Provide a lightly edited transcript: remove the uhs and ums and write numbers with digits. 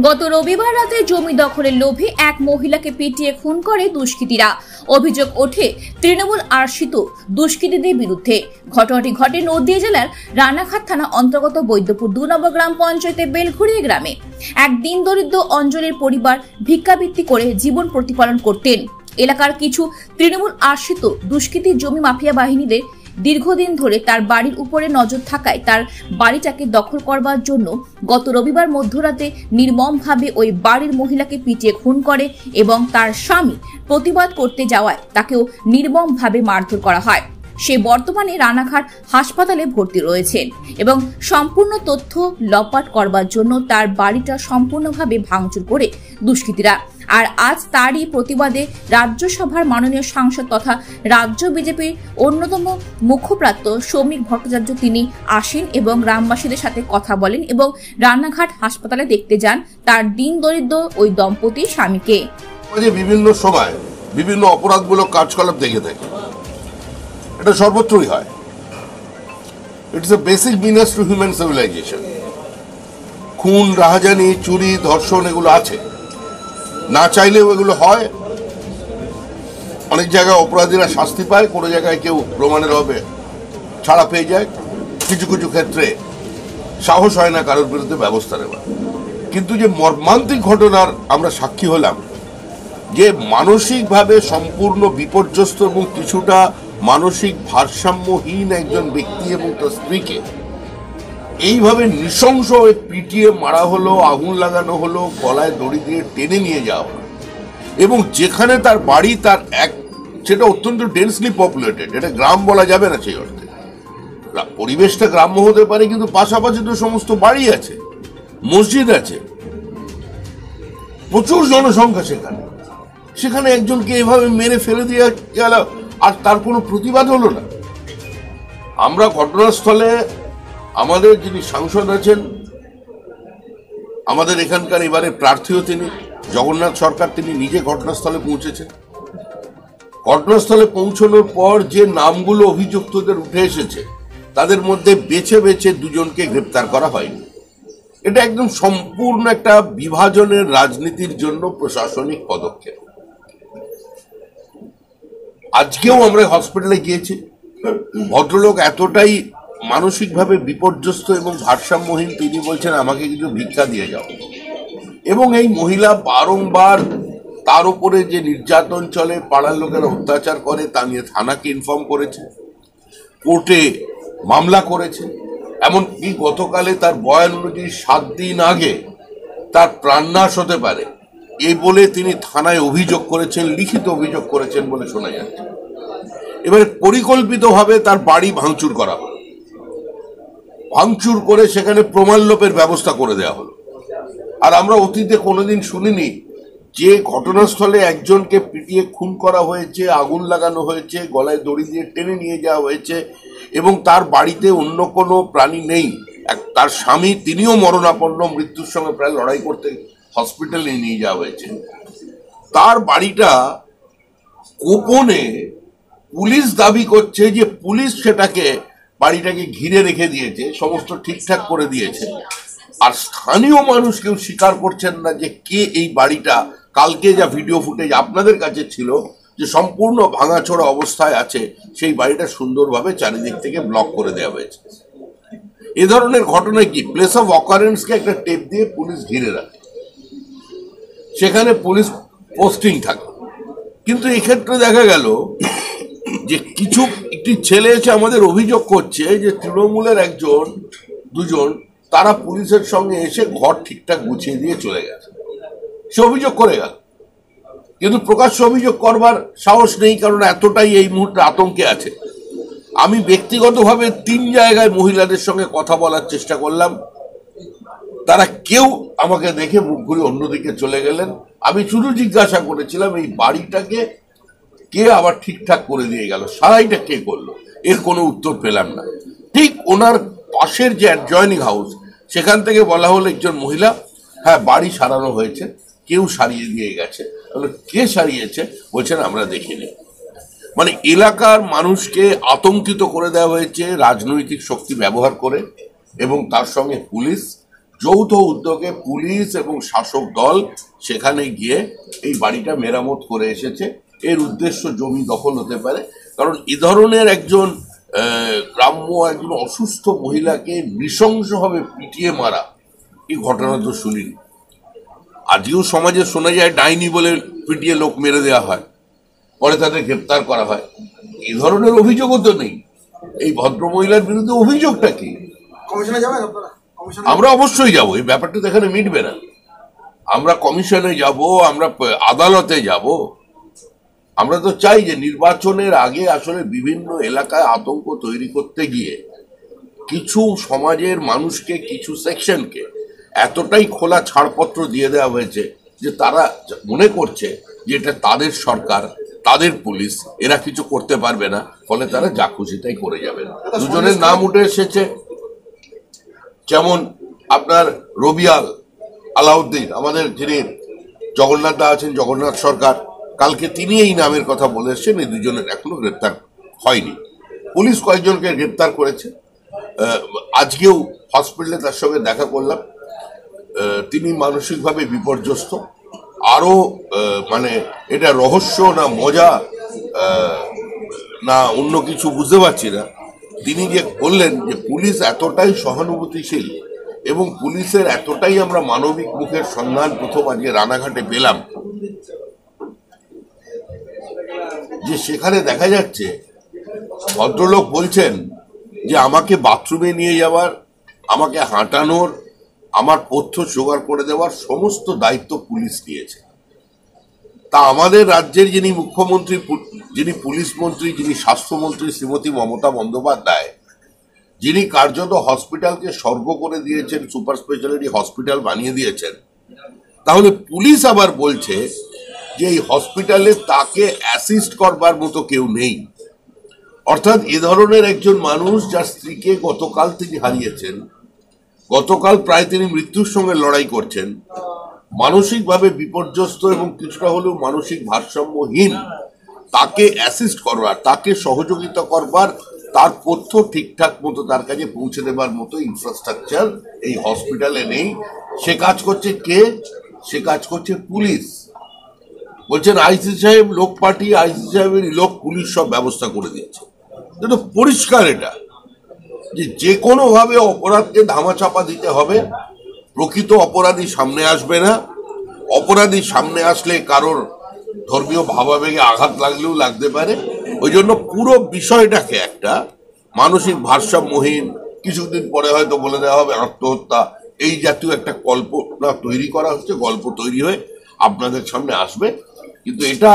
গত রবিবার রাতে জমি দখলের লোভে এক মহিলাকে পিটিয়ে খুন করে দুষ্কৃতীরা। অভিযোগ ওঠে তৃণমূল আশ্রিত দুষ্কৃতীদের বিরুদ্ধে। ঘটনাটি ঘটে নদিয়া জেলার রানাঘাট থানা অন্তর্গত বৈদ্যপুর ২ নম্বর গ্রাম পঞ্চায়েতের বেলঘড়িয়া গ্রামে। এক দিন দরিদ্র অঞ্চলের পরিবার ভিক্ষাবৃত্তি করে জীবন প্রতিপালন করতেন। এলাকার কিছু তৃণমূল আশ্রিত দুষ্কৃতী জমি মাফিয়া বাহিনীদের দীর্ঘদিন ধরে তার বাড়ির উপরে নজর থাকায় তার বাড়িটাকে দখল করবার জন্য গত রবিবার মধ্যরাতে নির্মমভাবে ওই বাড়ির মহিলাকে পিটিয়ে খুন করে এবং তার স্বামী প্রতিবাদ করতে যাওয়ায় তাকেও নির্মমভাবে মারধর করা হয়। সে বর্তমানে রানাঘাট হাসপাতালে ভর্তি রয়েছেন এবং সম্পূর্ণ তথ্য লপাট করবার জন্য তার বাড়িটা সম্পূর্ণভাবে ভাঙচুর করে দুষ্কৃতীরা। আর আজ তারই প্রতিবাদে রাজ্যসভার মাননীয় সাংসদ তথা রাজ্য বিজেপির অন্যতম মুখপাত্র শ্রমিক ভট্টাচার্য তিনি আসেন এবং গ্রামবাসীদের সাথে কথা বলেন এবং রানাঘাট হাসপাতালে দেখতে যান তার দিন দরিদ্র ওই দম্পতির স্বামীকে। বিভিন্ন সময় বিভিন্ন অপরাধমূলক কার্যকলাপ দেখে থাকে, এটা সর্বত্রই হয়। It's a basic menace to human civilization. খুন, রাহাজানি, চুরি, ধর্ষণ এগুলো আছে, না চাইলেও এগুলো হয়। অনেক জায়গায় অপরাধীরা শাস্তি পায়, কোনো জায়গায় কেউ প্রমাণের অভাবে ছাড়া পেয়ে যায়, কিছু কিছু ক্ষেত্রে সাহস হয় না কারোর বিরুদ্ধে ব্যবস্থা নেওয়া। কিন্তু যে মর্মান্তিক ঘটনার আমরা সাক্ষী হলাম, যে মানসিকভাবে সম্পূর্ণ বিপর্যস্ত এবং কিছুটা মানসিক ভারসাম্যহীন একজন ব্যক্তি এবং তার স্ত্রীকে এইভাবে নৃশংস পিটিয়ে মারা হলো, আগুন লাগানো হলো, গলায় দড়ি দিয়ে টেনে নিয়ে যাওয়া হলো। এবং যেখানে তার বাড়ি, তার সেটা অত্যন্ত ডেন্সলি পপুলেটেড, এটা গ্রাম বলা যাবে না সেই অর্থে। পরিবেশটা গ্রাম্য হতে পারে, কিন্তু পাশাপাশি তো সমস্ত বাড়ি আছে, মসজিদ আছে, প্রচুর জনসংখ্যা সেখানে একজনকে এভাবে মেরে ফেলে দিয়ে গেল আর তার কোনো প্রতিবাদ হলো না। আমরা ঘটনাস্থলে আমাদের যিনি সাংসদ আছেন, আমাদের এখানকার এবারে প্রার্থীও তিনি, জগন্নাথ সরকার, তিনি নিজে ঘটনাস্থলে পৌঁছেছেন। ঘটনাস্থলে পৌঁছানোর পর যে নামগুলো অভিযুক্তদের উঠে এসেছে, তাদের মধ্যে বেছে বেছে দুজনকে গ্রেপ্তার করা হয়নি। এটা একদম সম্পূর্ণ একটা বিভাজনের রাজনীতির জন্য প্রশাসনিক পদক্ষেপ। আজকেও আমরা হসপিটালে গিয়েছি, ভদ্রলোক এতটাই মানসিকভাবে বিপর্যস্ত এবং ভারসাম্যহীন, তিনি বলছেন আমাকে কিছু ভিক্ষা দিয়ে যাও। এবং এই মহিলা বারংবার তার উপরে যে নির্যাতন চলে, পাড়ার লোকেরা অত্যাচার করে, তা নিয়ে থানাকে ইনফর্ম করেছে, কোর্টে মামলা করেছে। এমনকি গতকালে তার বয়ান অনুযায়ী 7 দিন আগে তার প্রাণনাশ হতে পারে এই বলে তিনি থানায় অভিযোগ করেছেন, লিখিত অভিযোগ করেছেন বলে শোনা যাচ্ছে। এবারে পরিকল্পিতভাবে তার বাড়ি ভাঙচুর করা হলো, ভাঙচুর করে সেখানে প্রমাণ লোপের ব্যবস্থা করে দেওয়া হলো। আর আমরা অতীতে কোনোদিন শুনিনি যে ঘটনাস্থলে একজনকে পিটিয়ে খুন করা হয়েছে, আগুন লাগানো হয়েছে, গলায় দড়ি দিয়ে টেনে নিয়ে যাওয়া হয়েছে এবং তার বাড়িতে অন্য কোনো প্রাণী নেই। তার স্বামী, তিনিও মরণাপন্ন, মৃত্যুর সঙ্গে প্রায় লড়াই করতে হসপিটালে নিয়ে যাওয়া হয়েছে। তার বাড়িটা গোপনে পুলিশ দাবি করছে যে পুলিশ সেটাকে, বাড়িটাকে ঘিরে রেখে দিয়েছে, সমস্ত ঠিকঠাক করে দিয়েছে। আর স্থানীয় মানুষ কেউ স্বীকার করছেন না যে কে এই বাড়িটা, কালকে যা ভিডিও ফুটেজ আপনাদের কাছে ছিল যে সম্পূর্ণ ভাঙাচোরা অবস্থায় আছে, সেই বাড়িটা সুন্দরভাবে চারিদিক থেকে ব্লক করে দেওয়া হয়েছে। এ ধরনের ঘটনায় কি প্লেস অফ অকারেন্সকে একটা টেপ দিয়ে পুলিশ ঘিরে রাখে, সেখানে পুলিশ পোস্টিং থাকে। কিন্তু এক্ষেত্রে দেখা গেল যে একটি ছেলে এসে আমাদের অভিযোগ করছে যে তৃণমূলের দুজন তারা পুলিশের সঙ্গে এসে ঘর ঠিকঠাক গুছিয়ে দিয়ে চলে গেছে। সে অভিযোগ করে গেল, কিন্তু প্রকাশ্য অভিযোগ করবার সাহস নেই, কারণ এতটাই এই মুহূর্তে আতঙ্কে আছে। আমি ব্যক্তিগতভাবে 3 জায়গায় মহিলাদের সঙ্গে কথা বলার চেষ্টা করলাম, তারা কেউ আমাকে দেখে মুখ ঘুরে অন্যদিকে চলে গেলেন। আমি শুধু জিজ্ঞাসা করেছিলাম এই বাড়িটাকে কে আবার ঠিকঠাক করে দিয়ে গেল, সারাইটা কে করলো, এর কোনো উত্তর পেলাম না। ঠিক ওনার পাশের যে অ্যাডজয়নিং হাউস, সেখান থেকে বলা হলো একজন মহিলা, হ্যাঁ বাড়ি সারানো হয়েছে, কেউ সারিয়ে দিয়ে গেছে। কে সারিয়েছে? বলছেন আমরা দেখিনি। মানে এলাকার মানুষকে আতঙ্কিত করে দেওয়া হয়েছে রাজনৈতিক শক্তি ব্যবহার করে, এবং তার সঙ্গে পুলিশ যৌথ উদ্যোগে পুলিশ এবং শাসক দল সেখানে গিয়ে এই বাড়িটা মেরামত করে এসেছে। এর উদ্দেশ্য জমি দখল হতে পারে, কারণ এ ধরনের একজন গ্রাম্য একজন অসুস্থ মহিলাকে নৃশংসভাবে পিটিয়ে মারা এই ঘটনা তো শুনিনি। আজকেও সমাজে শোনা যায় ডাইনি বলে পিটিয়ে লোক মেরে দেওয়া হয়, পরে তাদের গ্রেপ্তার করা হয়। এই ধরনের অভিযোগও তো নেই। এই ভদ্র মহিলার বিরুদ্ধে অভিযোগটা কি? আমরা অবশ্যই যাব, এই ব্যাপারটা তো এখানে মিটবে না। আমরা কমিশনে যাব, আমরা আদালতে যাব। আমরা তো চাই যে নির্বাচনের আগে আসলে বিভিন্ন এলাকায় আতঙ্ক তৈরি করতে গিয়ে কিছু সমাজের মানুষকে, কিছু সেকশনকে এতটাই খোলা ছাড়পত্র দিয়ে দেওয়া হয়েছে যে তারা মনে করছে যে এটা তাদের সরকার, তাদের পুলিশ, এরা কিছু করতে পারবে না, ফলে তারা যা খুশি তাই করে যাবে। দুজনের নাম উঠে এসেছে, যেমন আপনার রবিয়াল আলাউদ্দিন, আমাদের যিনি জগন্নাথ দা আছেন, জগন্নাথ সরকার, কালকে তিনি এই নামের কথা বলে এসছেন। এই দুজনের এখনো গ্রেপ্তার হয়নি। পুলিশ কয়েকজনকে গ্রেপ্তার করেছে। আজকেও হসপিটালে তার সঙ্গে দেখা করলাম। তিনি মানসিকভাবে বিপর্যস্ত। আরো মানে এটা রহস্য না মজা না অন্য কিছু বুঝতে পারছি না। তিনি যে বললেন যে পুলিশ এতটাই সহানুভূতিশীল এবং পুলিশের এতটাই আমরা মানবিক মুখের সন্ধান প্রথম আজকে রানাঘাটে পেলাম, যে সেখানে দেখা যাচ্ছে ভদ্রলোক বলছেন যে আমাকে বাথরুমে নিয়ে যাওয়ার, আমাকে হাঁটানোর, আমার পথ্য জোগাড় করে দেওয়ার সমস্ত দায়িত্ব পুলিশ নিয়েছে। তা আমাদের রাজ্যের যিনি মুখ্যমন্ত্রী, যিনি পুলিশ মন্ত্রী, যিনি স্বাস্থ্যমন্ত্রী শ্রীমতী মমতা বন্দ্যোপাধ্যায়, যিনি কার্যত হসপিটালকে স্বর্গ করে দিয়েছেন, সুপার স্পেশালিটি হসপিটাল বানিয়ে দিয়েছেন, তাহলে পুলিশ আবার বলছে যে এই হসপিটালে তাকে অ্যাসিস্ট করবার মতো কেউ নেই। অর্থাৎ এ ধরনের একজন মানুষ, যার স্ত্রীকে গতকাল তিনি হারিয়েছেন, গতকাল প্রায় তিনি মৃত্যুর সঙ্গে লড়াই করছেন, মানসিকভাবে বিপর্যস্ত এবং কিছুটা হলেও মানসিক ভারসাম্যহীন, তাকে অ্যাসিস্ট করবার, তাকে সহযোগিতা করবার, তার পথ্য ঠিকঠাক মতো তার কাছে পৌঁছে দেবার মতো ইনফ্রাস্ট্রাকচার এই হসপিটালে নেই। সে কাজ করছে কে? সে কাজ করছে পুলিশ। বলছেন আইসি সাহেব লোক পাঠিয়ে, আইসি সাহেবের লোক, পুলিশ সব ব্যবস্থা করে দিচ্ছে। কিন্তু পরিষ্কার এটা যে কোনো ভাবে অপরাধকে ধামাচাপা দিতে হবে। প্রকৃত অপরাধী সামনে আসবে না। অপরাধী সামনে আসলে কারোর ধর্মীয় ভাবাবেগে আঘাত লাগলেও লাগতে পারে। ওই জন্য পুরো বিষয়টাকে একটা মানসিক ভারসাম্যহীন, কিছুদিন পরে হয়তো বলে দেওয়া হবে আত্মহত্যা, এই জাতীয় একটা কল্পনা তৈরি করা হচ্ছে। গল্প তৈরি হয়ে আপনাদের সামনে আসবে, কিন্তু এটা